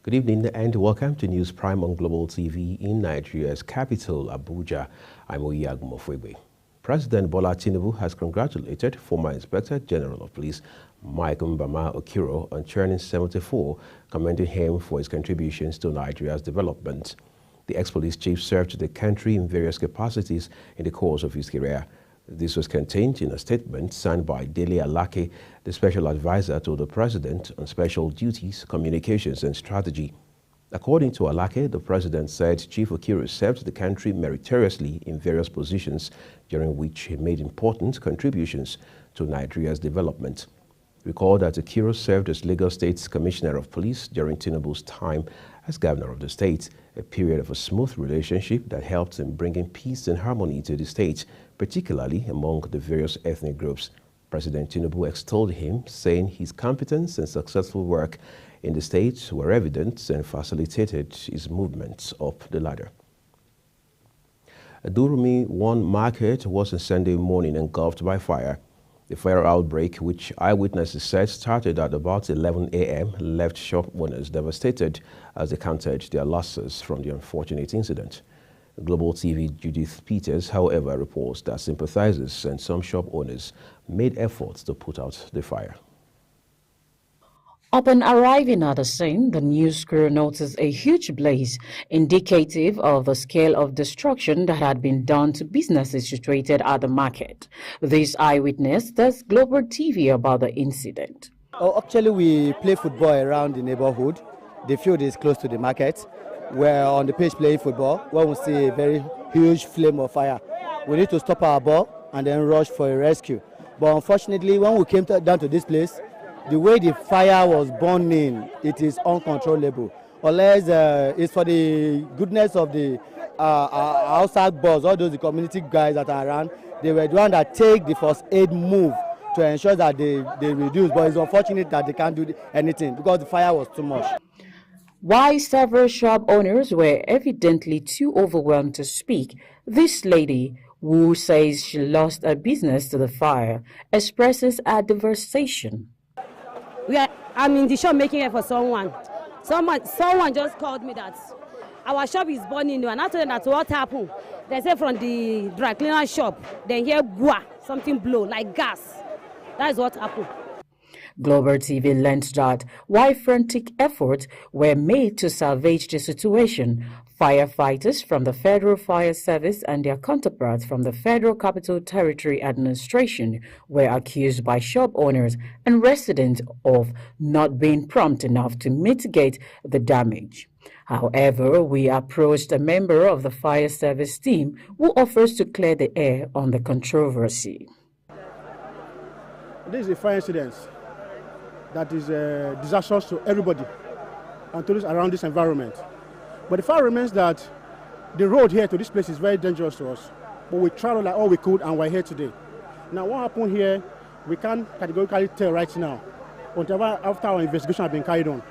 Good evening and welcome to News Prime on Global TV in Nigeria's capital, Abuja. I'm Oyag Mofwegbe. President Bola Tinubu has congratulated former Inspector General of Police Mike Mbama Okiro on turning 74, commending him for his contributions to Nigeria's development. The ex-police chief served the country in various capacities in the course of his career. This was contained in a statement signed by Dele Alake, the special advisor to the president on special duties, communications and strategy. According to Alake, the president said Chief Okiro served the country meritoriously in various positions, during which he made important contributions to Nigeria's development. Recall that Okiro served as Lagos State's Commissioner of Police during Tinubu's time as governor of the state, a period of a smooth relationship that helped in bringing peace and harmony to the state, particularly among the various ethnic groups. President Tinubu extolled him, saying his competence and successful work in the state were evident and facilitated his movement up the ladder. Durumi 1 market was on Sunday morning engulfed by fire. The fire outbreak, which eyewitnesses said started at about 11 a.m., left shop owners devastated as they counted their losses from the unfortunate incident. Global TV Judith Peters, however, reports that sympathizers and some shop owners made efforts to put out the fire. Upon arriving at the scene, the news crew noticed a huge blaze, indicative of the scale of destruction that had been done to businesses situated at the market. This eyewitness tells Global TV about the incident. Actually, we play football around the neighborhood. The field is close to the market. We're on the pitch playing football when we see a very huge flame of fire. We need to stop our ball and then rush for a rescue. But unfortunately, when we came down to this place, the way the fire was burning, it is uncontrollable. Unless it's for the goodness of the outside boss, all those community guys that are around, they were the ones that take the first aid move to ensure that they reduce. But it's unfortunate that they can't do anything because the fire was too much. While several shop owners were evidently too overwhelmed to speak, this lady, who says she lost her business to the fire, expresses her devastation. I'm in the shop making it for someone. Someone just called me that our shop is burning, and I told them that what happened. They say from the dry cleaner shop, they hear gua, something blow like gas. That is what happened. Global TV learned that while frantic efforts were made to salvage the situation, firefighters from the Federal Fire Service and their counterparts from the Federal Capital Territory Administration were accused by shop owners and residents of not being prompt enough to mitigate the damage. However, we approached a member of the fire service team who offers to clear the air on the controversy. This is a fire incident that is disastrous to everybody and to those around this environment. But the fact remains that the road here to this place is very dangerous to us. But we traveled like all we could and we're here today. Now what happened here, we can't categorically tell right now until after our investigation has been carried on.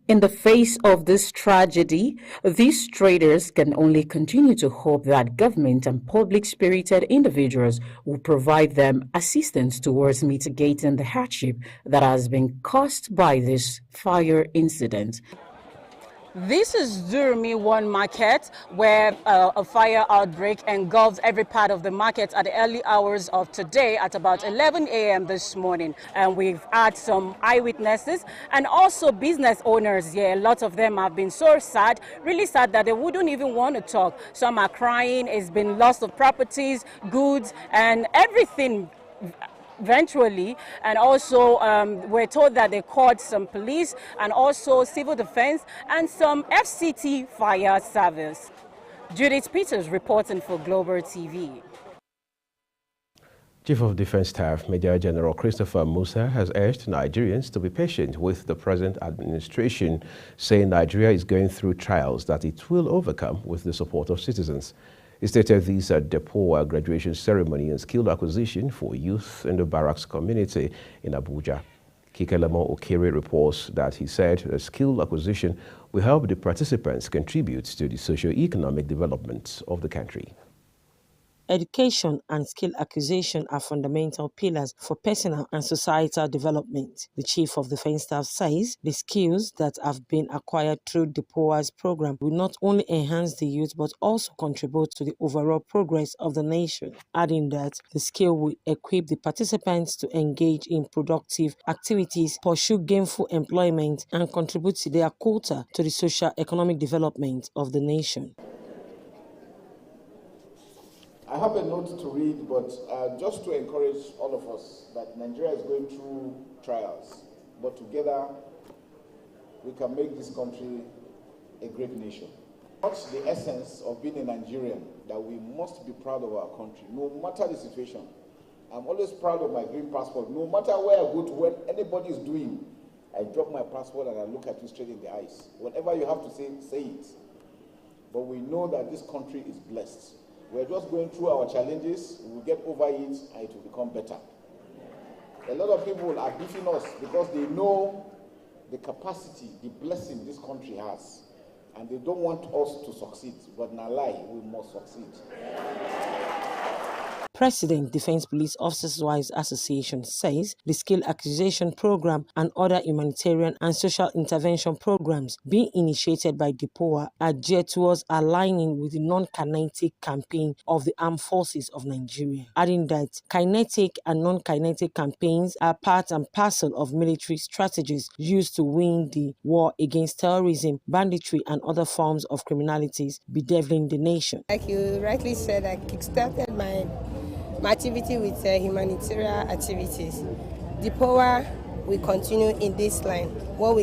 In the face of this tragedy, these traders can only continue to hope that government and public-spirited individuals will provide them assistance towards mitigating the hardship that has been caused by this fire incident. This is Durumi 1 market, where a fire outbreak engulfed every part of the market at the early hours of today at about 11 a.m. this morning. And we've had some eyewitnesses and also business owners here. A lot of them have been so sad, really sad, that they wouldn't even want to talk. Some are crying. It's been loss of properties, goods, and everything eventually. And also we're told that they called some police and also civil defense and some FCT fire service. Judith Peters reporting for Global TV. Chief of Defense Staff Major General Christopher Musa has urged Nigerians to be patient with the present administration, saying Nigeria is going through trials that it will overcome with the support of citizens. He stated this at the POA graduation ceremony and skill acquisition for youth in the barracks community in Abuja. Kikelemo Okere reports that he said the skill acquisition will help the participants contribute to the socio-economic development of the country. education and skill acquisition are fundamental pillars for personal and societal development. The Chief of Defence Staff says the skills that have been acquired through the POA's program will not only enhance the youth but also contribute to the overall progress of the nation, adding that the skill will equip the participants to engage in productive activities, pursue gainful employment, and contribute to their quota to the socio-economic development of the nation. I have a note to read, but just to encourage all of us that Nigeria is going through trials, but together we can make this country a great nation. What's the essence of being a Nigerian? That we must be proud of our country, no matter the situation. I'm always proud of my green passport. No matter where I go to, when anybody is doing, I drop my passport and I look at you straight in the eyes. Whatever you have to say, say it. But we know that this country is blessed. We're just going through our challenges, we'll get over it, and it will become better. A lot of people are beating us because they know the capacity, the blessing this country has, and they don't want us to succeed. But in our life, we must succeed. President Defence Police Officers Wives Association says the skill acquisition program and other humanitarian and social intervention programs being initiated by the POA are geared towards aligning with the non-kinetic campaign of the Armed Forces of Nigeria, adding that kinetic and non-kinetic campaigns are part and parcel of military strategies used to win the war against terrorism, banditry, and other forms of criminalities bedeviling the nation. Like you rightly said, I kickstarted my activity with humanitarian activities. The POA will continue in this line, what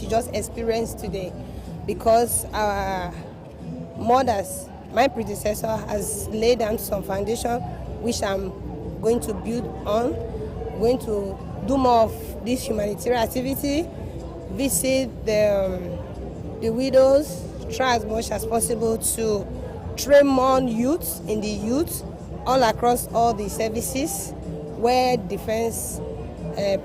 you just experienced today, because our mothers, my predecessor has laid down some foundation which I'm going to build on, going to do more of this humanitarian activity, visit the widows, try as much as possible to train more youth in the youth all across all the services where Defense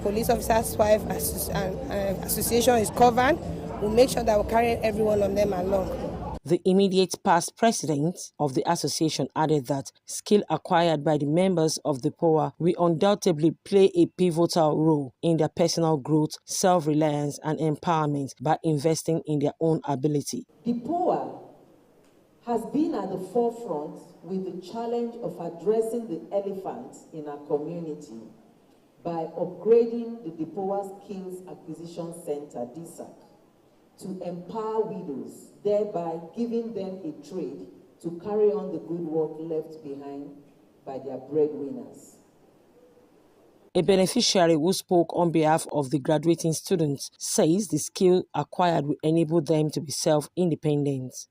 Police Officers Wife Association is covered. We'll make sure that we'll carry every one of them along. The immediate past president of the association added that skill acquired by the members of the POA will undoubtedly play a pivotal role in their personal growth, self-reliance, and empowerment by investing in their own ability. The POA has been at the forefront with the challenge of addressing the elephants in our community by upgrading the DPOA Skills Acquisition Center, DSAC, to empower widows, thereby giving them a trade to carry on the good work left behind by their breadwinners. A beneficiary who spoke on behalf of the graduating students says the skill acquired will enable them to be self-independent.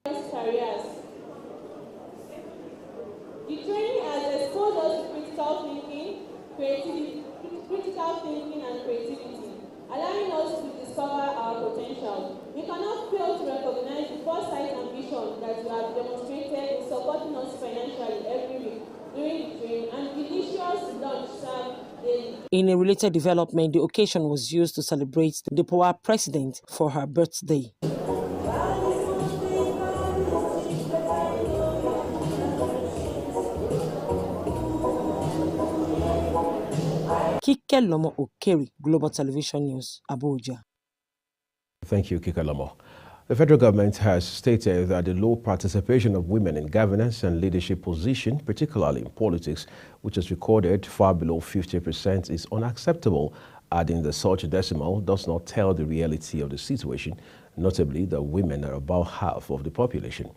The training has exposed us to critical thinking and creativity, allowing us to discover our potential. We cannot fail to recognize the foresight and vision that you have demonstrated in supporting us financially every week during the training, and delicious lunch served daily. In a related development, the occasion was used to celebrate the POA president for her birthday. Kike Lomo Okeri, Global Television News, Abuja. Thank you, Kike Lomo. The federal government has stated that the low participation of women in governance and leadership positions, particularly in politics, which is recorded far below 50%, is unacceptable, adding that such decimal does not tell the reality of the situation, notably that women are about half of the population.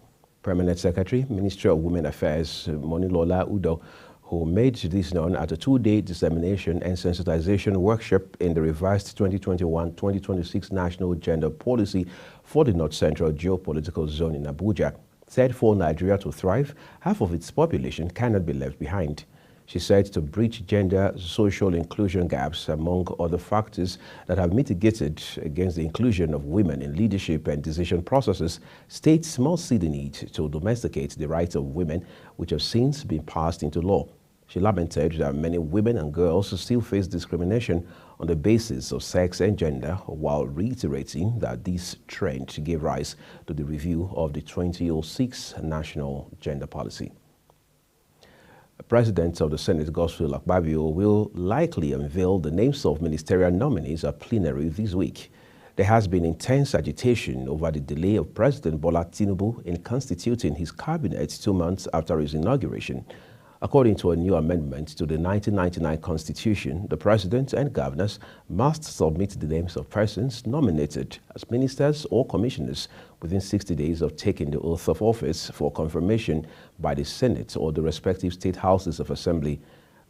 Permanent Secretary, Ministry of Women Affairs, Monilola Udo, who made this known at a two-day dissemination and sensitization workshop in the revised 2021-2026 National Gender Policy for the North Central Geopolitical Zone in Abuja, said for Nigeria to thrive, half of its population cannot be left behind. She said to bridge gender social inclusion gaps, among other factors that have mitigated against the inclusion of women in leadership and decision processes, states must see the need to domesticate the rights of women, which have since been passed into law. She lamented that many women and girls still face discrimination on the basis of sex and gender, while reiterating that this trend gave rise to the review of the 2006 National Gender Policy. President of the Senate, Godswill Akpabio, will likely unveil the names of ministerial nominees at plenary this week. There has been intense agitation over the delay of President Bola Tinubu in constituting his cabinet 2 months after his inauguration. According to a new amendment to the 1999 Constitution, the President and governors must submit the names of persons nominated as ministers or commissioners within 60 days of taking the oath of office for confirmation by the Senate or the respective state houses of assembly.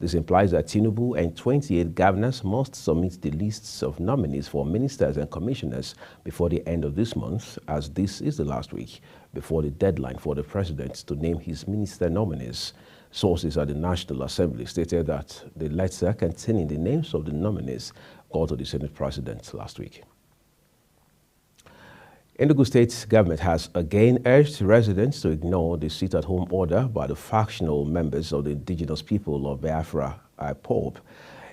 This implies that Tinubu and 28 governors must submit the lists of nominees for ministers and commissioners before the end of this month, as this is the last week before the deadline for the President to name his minister nominees. Sources at the National Assembly stated that the letter containing the names of the nominees got to the Senate President last week. Enugu State government has again urged residents to ignore the sit-at-home order by the factional members of the indigenous people of Biafra, IPOB.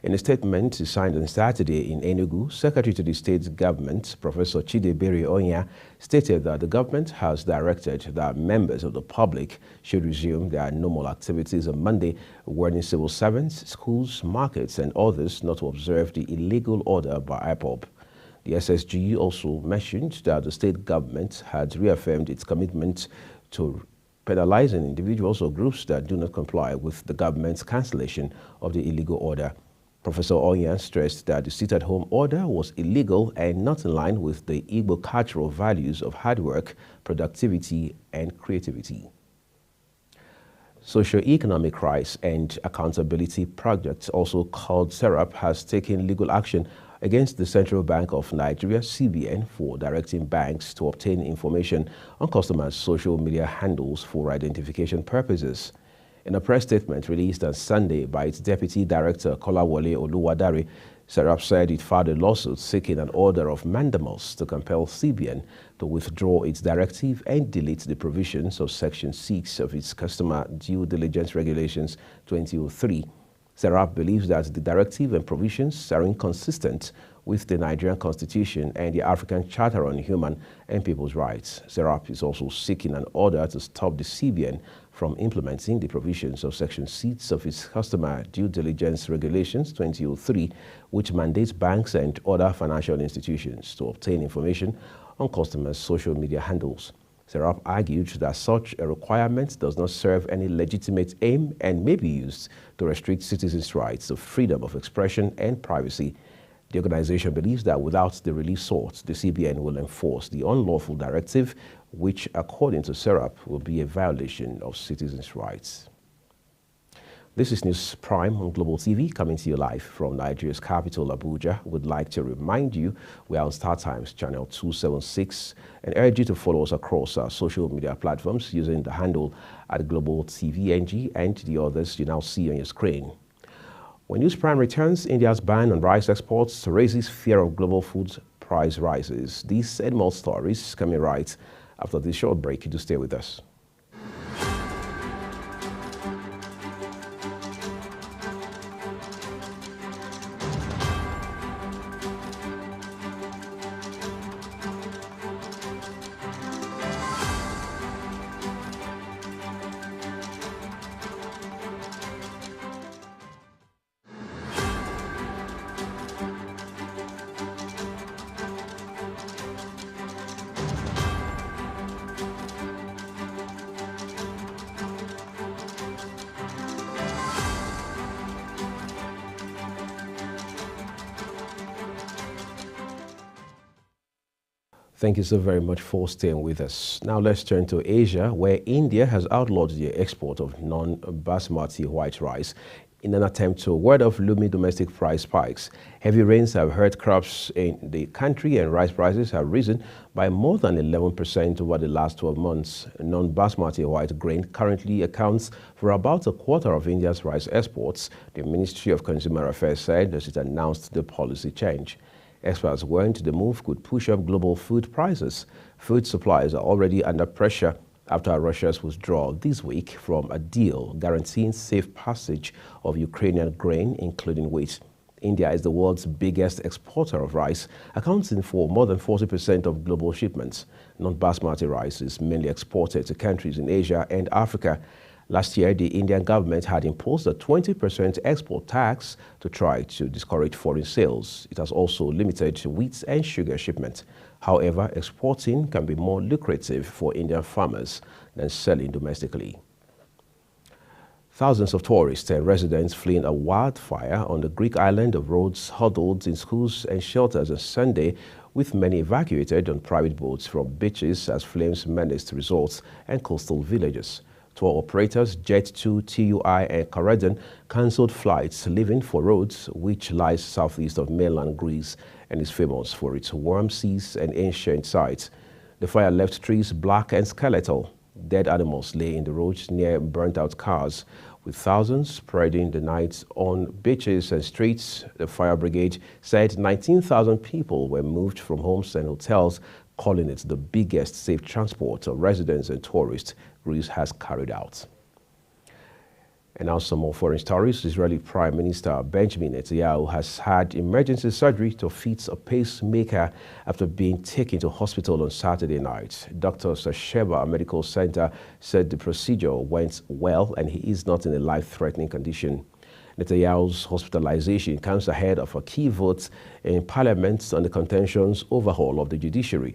In a statement signed on Saturday in Enugu, Secretary to the state government, Professor Chidebere Onya, stated that the government has directed that members of the public should resume their normal activities on Monday, warning civil servants, schools, markets, and others not to observe the illegal order by IPOB. The SSG also mentioned that the state government had reaffirmed its commitment to penalizing individuals or groups that do not comply with the government's cancellation of the illegal order. Professor Onya stressed that the sit-at-home order was illegal and not in line with the Igbo cultural values of hard work, productivity, and creativity. Socio-Economic Rights and Accountability Project, also called SERAP, has taken legal action against the Central Bank of Nigeria, CBN, for directing banks to obtain information on customers' social media handles for identification purposes. In a press statement released on Sunday by its Deputy Director, Kolawole Oluwadare, SERAP said it filed a lawsuit seeking an order of mandamus to compel CBN to withdraw its directive and delete the provisions of Section 6 of its Customer Due Diligence Regulations 2003. SERAP believes that the directive and provisions are inconsistent with the Nigerian Constitution and the African Charter on Human and People's Rights. SERAP is also seeking an order to stop the CBN from implementing the provisions of Section 6 of its Customer Due Diligence Regulations 2003, which mandates banks and other financial institutions to obtain information on customers' social media handles. SERAP argued that such a requirement does not serve any legitimate aim and may be used to restrict citizens' rights to freedom of expression and privacy. The organization believes that without the relief sought, the CBN will enforce the unlawful directive, which, according to SERAP, will be a violation of citizens' rights. This is News Prime on Global TV, coming to you live from Nigeria's capital, Abuja. We'd like to remind you we are on Star Times channel 276 and urge you to follow us across our social media platforms using the handle at Global TV NG and the others you now see on your screen. When News Prime returns, India's ban on rice exports raises fear of global food price rises. These and more stories coming right after this short break. Do stay with us. Thank you so very much for staying with us. Now let's turn to Asia, where India has outlawed the export of non-basmati white rice in an attempt to ward off looming domestic price spikes. Heavy rains have hurt crops in the country and rice prices have risen by more than 11% over the last 12 months. Non-basmati white grain currently accounts for about a quarter of India's rice exports, the Ministry of Consumer Affairs said as it announced the policy change. Experts warned the move could push up global food prices. Food supplies are already under pressure after Russia's withdrawal this week from a deal guaranteeing safe passage of Ukrainian grain, including wheat. India is the world's biggest exporter of rice, accounting for more than 40% of global shipments. Non-basmati rice is mainly exported to countries in Asia and Africa. Last year, the Indian government had imposed a 20% export tax to try to discourage foreign sales. It has also limited wheat and sugar shipments. However, exporting can be more lucrative for Indian farmers than selling domestically. Thousands of tourists and residents fleeing a wildfire on the Greek island of Rhodes huddled in schools and shelters on Sunday, with many evacuated on private boats from beaches as flames menaced resorts and coastal villages. Tour operators Jet2, TUI and Corridon cancelled flights leaving for Rhodes, which lies southeast of mainland Greece and is famous for its warm seas and ancient sites. The fire left trees black and skeletal. Dead animals lay in the roads near burnt-out cars, with thousands spreading the night on beaches and streets. The fire brigade said 19,000 people were moved from homes and hotels, calling it the biggest safe transport of residents and tourists Greece has carried out. And now some more foreign stories. Israeli Prime Minister Benjamin Netanyahu has had emergency surgery to fix a pacemaker after being taken to hospital on Saturday night. Doctors at Sheba Medical Center said the procedure went well and he is not in a life-threatening condition. Netanyahu's hospitalization comes ahead of a key vote in Parliament on the contentious overhaul of the judiciary.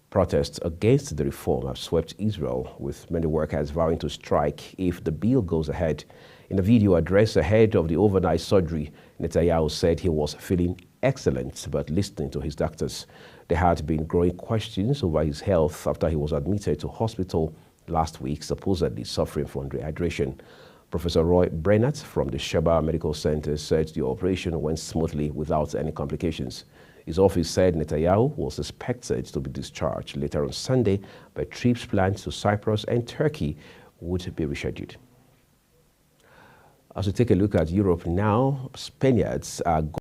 Protests against the reform have swept Israel, with many workers vowing to strike if the bill goes ahead. In a video address ahead of the overnight surgery, Netanyahu said he was feeling excellent but listening to his doctors. There had been growing questions over his health after he was admitted to hospital last week, supposedly suffering from dehydration. Professor Roy Brennert from the Sheba Medical Center said the operation went smoothly without any complications. His office said Netanyahu was expected to be discharged later on Sunday, but trips planned to Cyprus and Turkey would be rescheduled. As we take a look at Europe now, Spaniards are